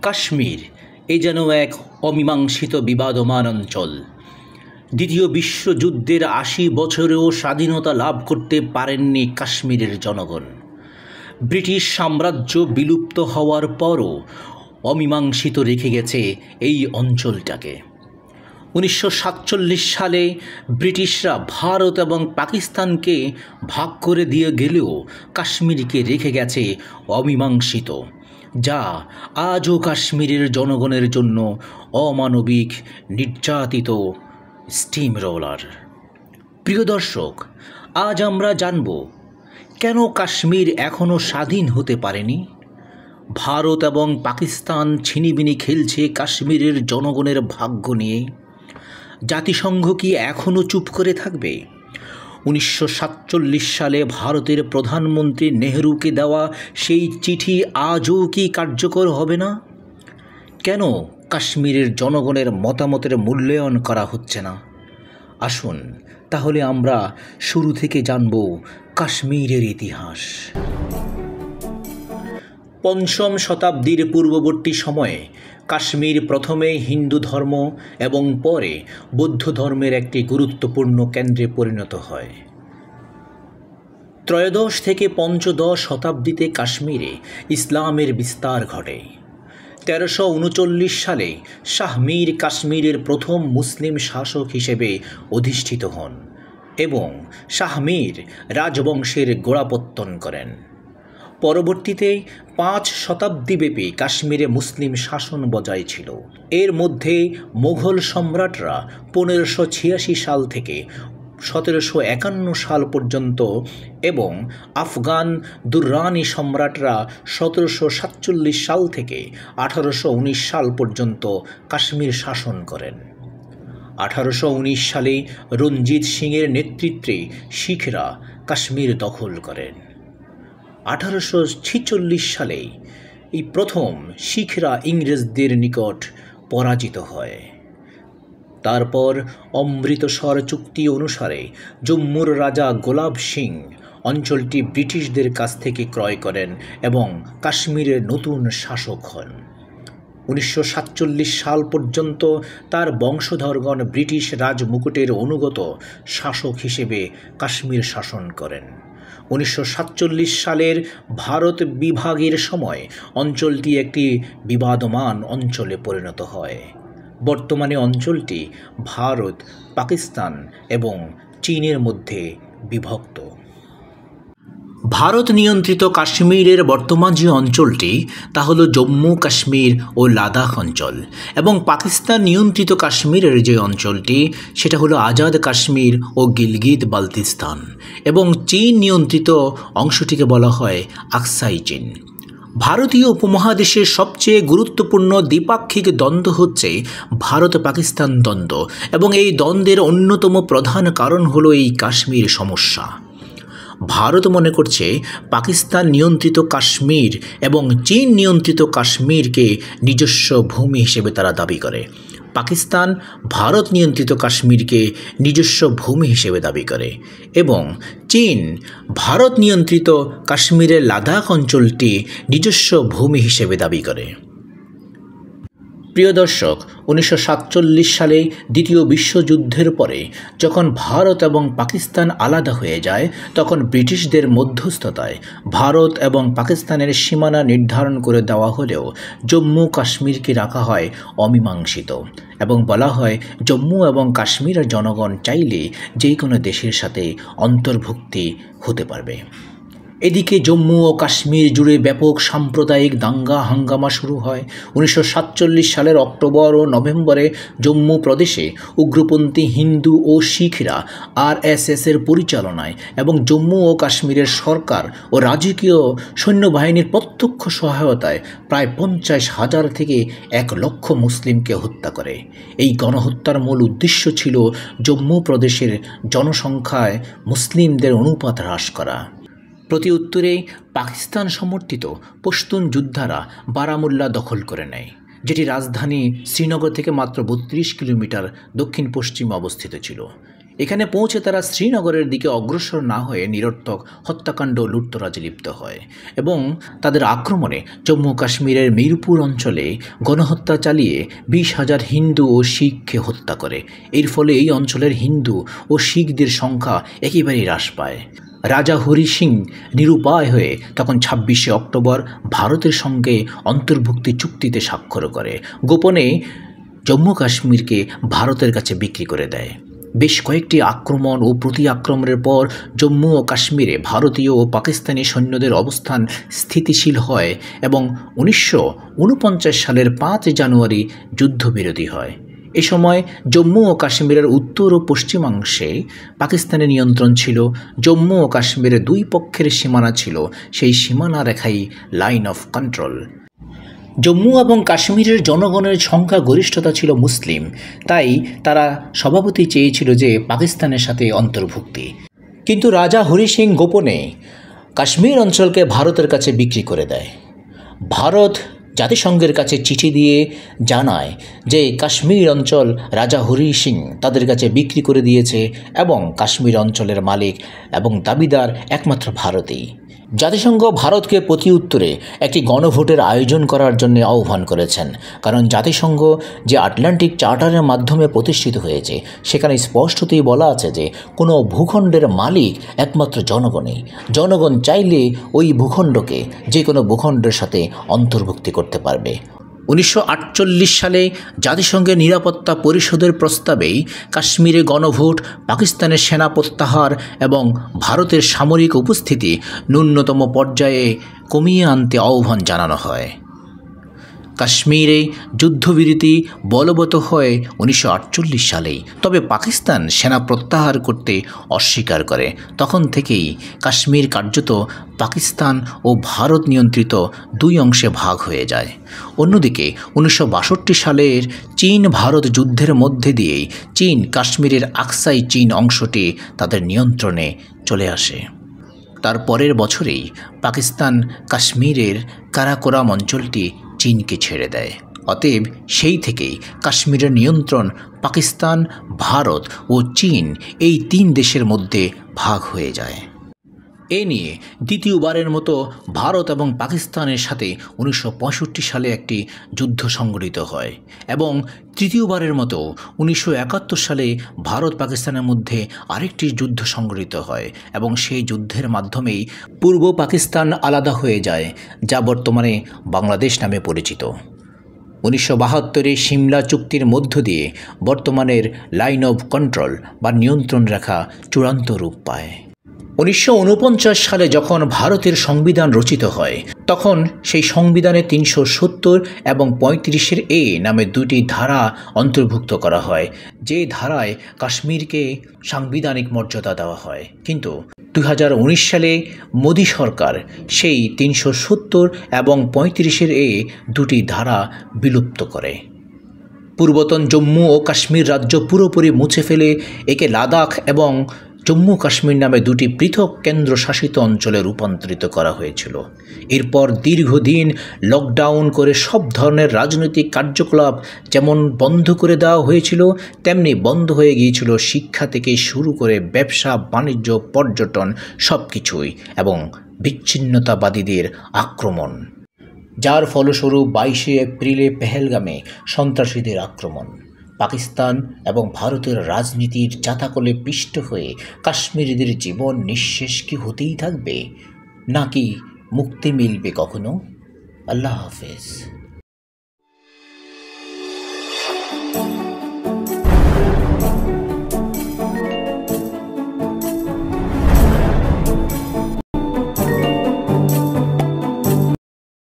কাশ্মীর এ যেন এক অমীমাংসিত বিবাদমান অঞ্চল। দ্বিতীয় বিশ্বযুদ্ধের ৮০ বছরেও স্বাধীনতা লাভ করতে পারেননি কাশ্মীরের জনগণ। ব্রিটিশ সাম্রাজ্য বিলুপ্ত হওয়ার পরও অমীমাংসিত রেখে গেছে এই অঞ্চলটাকে। ১৯৪৭ সালে ব্রিটিশরা ভারত এবং পাকিস্তানকে ভাগ করে দিয়ে গেলেও কাশ্মীরকে রেখে গেছে অমীমাংসিত, যা আজও কাশ্মীরের জনগণের জন্য অমানবিক, নির্যাতিত স্টিম রোলার। প্রিয় দর্শক, আজ আমরা জানব কেন কাশ্মীর এখনও স্বাধীন হতে পারেনি। ভারত এবং পাকিস্তান ছিনিবিনি খেলছে কাশ্মীরের জনগণের ভাগ্য নিয়ে। জাতিসংঘ কি এখনও চুপ করে থাকবে? ১৯৪৭ সালে ভারতের প্রধানমন্ত্রী নেহরুকে দেওয়া সেই চিঠি আজও কি কার্যকর হবে না? কেন কাশ্মীরের জনগণের মতামতের মূল্যায়ন করা হচ্ছে না? আসুন তাহলে আমরা শুরু থেকে জানব কাশ্মীরের ইতিহাস। পঞ্চম শতাব্দীর পূর্ববর্তী সময়ে কাশ্মীর প্রথমে হিন্দু ধর্ম এবং পরে বৌদ্ধ ধর্মের একটি গুরুত্বপূর্ণ কেন্দ্রে পরিণত হয়। ত্রয়োদশ থেকে পঞ্চদশ শতাব্দীতে কাশ্মীরে ইসলামের বিস্তার ঘটে। ১৩৩৯ সালে শাহ মীর কাশ্মীরের প্রথম মুসলিম শাসক হিসেবে অধিষ্ঠিত হন এবং শাহ মীর রাজবংশের গোড়াপত্তন করেন। পরবর্তীতে ৫ শতাব্দীব্যাপী কাশ্মীরে মুসলিম শাসন বজায় ছিল। এর মধ্যে মোঘল সম্রাটরা ১৫৮৬ সাল থেকে ১৭৫১ সাল পর্যন্ত এবং আফগান দুররানি সম্রাটরা ১৭৪৭ সাল থেকে ১৮১৯ সাল পর্যন্ত কাশ্মীর শাসন করেন। ১৮১৯ সালে রঞ্জিত সিংয়ের নেতৃত্বে শিখরা কাশ্মীর দখল করেন। ১৮৪৬ সালে এই প্রথম শিখরা ইংরেজদের নিকট পরাজিত হয়। তারপর অমৃতসর চুক্তি অনুসারে জম্মুর রাজা গোলাব সিং অঞ্চলটি ব্রিটিশদের কাছ থেকে ক্রয় করেন এবং কাশ্মীরের নতুন শাসক হন। ১৯৪৭ সাল পর্যন্ত তার বংশধরগণ ব্রিটিশ রাজমুকুটের অনুগত শাসক হিসেবে কাশ্মীর শাসন করেন। ১৯৪৭ সালের ভারত বিভাগের সময় অঞ্চলটি একটি বিবাদমান অঞ্চলে পরিণত হয়। বর্তমানে অঞ্চলটি ভারত, পাকিস্তান এবং চীনের মধ্যে বিভক্ত। ভারত নিয়ন্ত্রিত কাশ্মীরের বর্তমান যে অঞ্চলটি তা হলো জম্মু কাশ্মীর ও লাদাখ অঞ্চল, এবং পাকিস্তান নিয়ন্ত্রিত কাশ্মীরের যে অঞ্চলটি সেটা হলো আজাদ কাশ্মীর ও গিলগিত বালতিস্তান, এবং চীন নিয়ন্ত্রিত অংশটিকে বলা হয় আকসাই চীন। ভারতীয় উপমহাদেশের সবচেয়ে গুরুত্বপূর্ণ দ্বিপাক্ষিক দ্বন্দ্ব হচ্ছে ভারত পাকিস্তান দ্বন্দ্ব, এবং এই দ্বন্দ্বের অন্যতম প্রধান কারণ হলো এই কাশ্মীর সমস্যা। ভারত মনে করছে পাকিস্তান নিয়ন্ত্রিত কাশ্মীর এবং চীন নিয়ন্ত্রিত কাশ্মীরকে নিজস্ব ভূমি হিসেবে তারা দাবি করে। পাকিস্তান ভারত নিয়ন্ত্রিত কাশ্মীরকে নিজস্ব ভূমি হিসেবে দাবি করে, এবং চীন ভারত নিয়ন্ত্রিত কাশ্মীরের লাদাখ অঞ্চলটি নিজস্ব ভূমি হিসেবে দাবি করে। প্রিয় দর্শক, ১৯৪৭ সালে দ্বিতীয় বিশ্বযুদ্ধের পরে যখন ভারত এবং পাকিস্তান আলাদা হয়ে যায়, তখন ব্রিটিশদের মধ্যস্থতায় ভারত এবং পাকিস্তানের সীমানা নির্ধারণ করে দেওয়া হলেও জম্মু কাশ্মীরকে রাখা হয় অমীমাংসিত, এবং বলা হয় জম্মু এবং কাশ্মীরের জনগণ চাইলে যে কোনো দেশের সাথে অন্তর্ভুক্তি হতে পারবে। এদিকে জম্মু ও কাশ্মীর জুড়ে ব্যাপক সাম্প্রদায়িক দাঙ্গা হাঙ্গামা শুরু হয়। ১৯৪৭ সালের অক্টোবর ও নভেম্বরে জম্মু প্রদেশে উগ্রপন্থী হিন্দু ও শিখরা আরএসএসের পরিচালনায় এবং জম্মু ও কাশ্মীরের সরকার ও রাজকীয় সৈন্যবাহিনীর প্রত্যক্ষ সহায়তায় প্রায় ৫০,০০০ থেকে ১,০০,০০০ মুসলিমকে হত্যা করে। এই গণহত্যার মূল উদ্দেশ্য ছিল জম্মু প্রদেশের জনসংখ্যায় মুসলিমদের অনুপাত হ্রাস করা। প্রতি উত্তরে পাকিস্তান সমর্থিত পশতুন যোদ্ধারা বারামুল্লা দখল করে নেয়, যেটি রাজধানী শ্রীনগর থেকে মাত্র ৩২ কিলোমিটার দক্ষিণ পশ্চিমে অবস্থিত ছিল। এখানে পৌঁছে তারা শ্রীনগরের দিকে অগ্রসর না হয়ে নিরর্থক হত্যাকাণ্ড ও লুটতরাজে লিপ্ত হয় এবং তাদের আক্রমণে জম্মু কাশ্মীরের মিরপুর অঞ্চলে গণহত্যা চালিয়ে 20,000 হিন্দু ও শিখকে হত্যা করে। এর ফলে এই অঞ্চলের হিন্দু ও শিখদের সংখ্যা একেবারেই হ্রাস পায়। রাজা হরি সিং নিরুপায় হয়ে তখন 26শে অক্টোবর ভারতের সঙ্গে অন্তর্ভুক্তি চুক্তিতে স্বাক্ষর করে গোপনে জম্মু কাশ্মীরকে ভারতের কাছে বিক্রি করে দেয়। বেশ কয়েকটি আক্রমণ ও প্রতি আক্রমণের পর জম্মু ও কাশ্মীরে ভারতীয় ও পাকিস্তানি সৈন্যদের অবস্থান স্থিতিশীল হয় এবং 1949 সালের 5 জানুয়ারি যুদ্ধবিরতি হয়। এ সময় জম্মু ও কাশ্মীরের উত্তর ও পশ্চিমাংশে পাকিস্তানের নিয়ন্ত্রণ ছিল। জম্মু ও কাশ্মীরের দুই পক্ষের সীমানা ছিল সেই সীমানা রেখাই লাইন অফ কন্ট্রোল। জম্মু এবং কাশ্মীরের জনগণের সংখ্যাগরিষ্ঠতা ছিল মুসলিম, তাই তারা স্বভাবতই চেয়েছিল যে পাকিস্তানের সাথে অন্তর্ভুক্তি। কিন্তু রাজা হরি সিং গোপনে কাশ্মীর অঞ্চলকে ভারতের কাছে বিক্রি করে দেয়। ভারত জাতিসংঘের কাছে চিঠি দিয়ে জানায় যে কাশ্মীর অঞ্চল রাজা হরি সিং তাদের কাছে বিক্রি করে দিয়েছে এবং কাশ্মীর অঞ্চলের মালিক এবং দাবিদার একমাত্র ভারতই। জাতিসংঘ ভারতকে প্রতি উত্তরে একটি গণভোটের আয়োজন করার জন্য আহ্বান করেছেন, কারণ জাতিসংঘ যে আটলান্টিক চার্টারের মাধ্যমে প্রতিষ্ঠিত হয়েছে সেখানে স্পষ্টতই বলা আছে যে কোনো ভূখণ্ডের মালিক একমাত্র জনগণই। জনগণ চাইলে ওই ভূখণ্ডকে যে কোনো ভূখণ্ডের সাথে অন্তর্ভুক্তি করতে পারবে। 1948 সালে জাতিসংঘের নিরাপত্তা পরিষদের প্রস্তাবেই কাশ্মীরে গণভোট, পাকিস্তানের সেনা প্রত্যাহার এবং ভারতের সামরিক উপস্থিতি ন্যূনতম পর্যায়ে কমিয়ে আনতে আহ্বান জানানো হয়। কাশ্মীরে যুদ্ধবিরতি বলবৎ হয় 1948 সালেই, তবে পাকিস্তান সেনা প্রত্যাহার করতে অস্বীকার করে। তখন থেকেই কাশ্মীর কার্যত পাকিস্তান ও ভারত নিয়ন্ত্রিত দুই অংশে ভাগ হয়ে যায়। অন্যদিকে 1962 সালের চীন ভারত যুদ্ধের মধ্যে দিয়েই চীন কাশ্মীরের আকসাই চীন অংশটি তাদের নিয়ন্ত্রণে চলে আসে। তার পরের বছরেই পাকিস্তান কাশ্মীরের কারাকোরাম অঞ্চলটি চীনকে ছেড়ে দেয়। অতএব সেই থেকেই কাশ্মীরের নিয়ন্ত্রণ পাকিস্তান, ভারত ও চীন এই 3 দেশের মধ্যে ভাগ হয়ে যায়। এ নিয়ে দ্বিতীয়বারের মতো ভারত এবং পাকিস্তানের সাথে 1965 সালে একটি যুদ্ধ সংঘটিত হয় এবং তৃতীয়বারের মতো 1971 সালে ভারত পাকিস্তানের মধ্যে আরেকটি যুদ্ধ সংঘটিত হয় এবং সেই যুদ্ধের মাধ্যমেই পূর্ব পাকিস্তান আলাদা হয়ে যায়, যা বর্তমানে বাংলাদেশ নামে পরিচিত। 1972 সিমলা চুক্তির মধ্য দিয়ে বর্তমানের লাইন অফ কন্ট্রোল বা নিয়ন্ত্রণ রেখা চূড়ান্ত রূপ পায়। 1949 সালে যখন ভারতের সংবিধান রচিত হয় তখন সেই সংবিধানে 370 এবং 35 এ নামে 2টি ধারা অন্তর্ভুক্ত করা হয়, যে ধারায় কাশ্মীরকে সাংবিধানিক মর্যাদা দেওয়া হয়। কিন্তু 2019 সালে মোদী সরকার সেই 370 এবং 35 এ 2টি ধারা বিলুপ্ত করে। পূর্বতন জম্মু ও কাশ্মীর রাজ্য পুরোপুরি মুছে ফেলে একে লাদাখ এবং জম্মু কাশ্মীর নামে 2টি পৃথক কেন্দ্রশাসিত অঞ্চলে রূপান্তরিত করা হয়েছিল। এরপর দীর্ঘদিন লকডাউন করে সব ধরনের রাজনৈতিক কার্যকলাপ যেমন বন্ধ করে দেওয়া হয়েছিল, তেমনি বন্ধ হয়ে গিয়েছিল শিক্ষা থেকে শুরু করে ব্যবসা, বাণিজ্য, পর্যটন সব কিছুই, এবং বিচ্ছিন্নতাবাদীদের আক্রমণ, যার ফলস্বরূপ 22শে এপ্রিলে পেহেলগামে সন্ত্রাসীদের আক্রমণ। পাকিস্তান এবং ভারতের রাজনীতির জাতাকলে পিষ্ট হয়ে কাশ্মীরিদের জীবন নিঃশেষ কি হতেই থাকবে, নাকি মুক্তি মিলবে কখনো? আল্লাহ হাফেজ।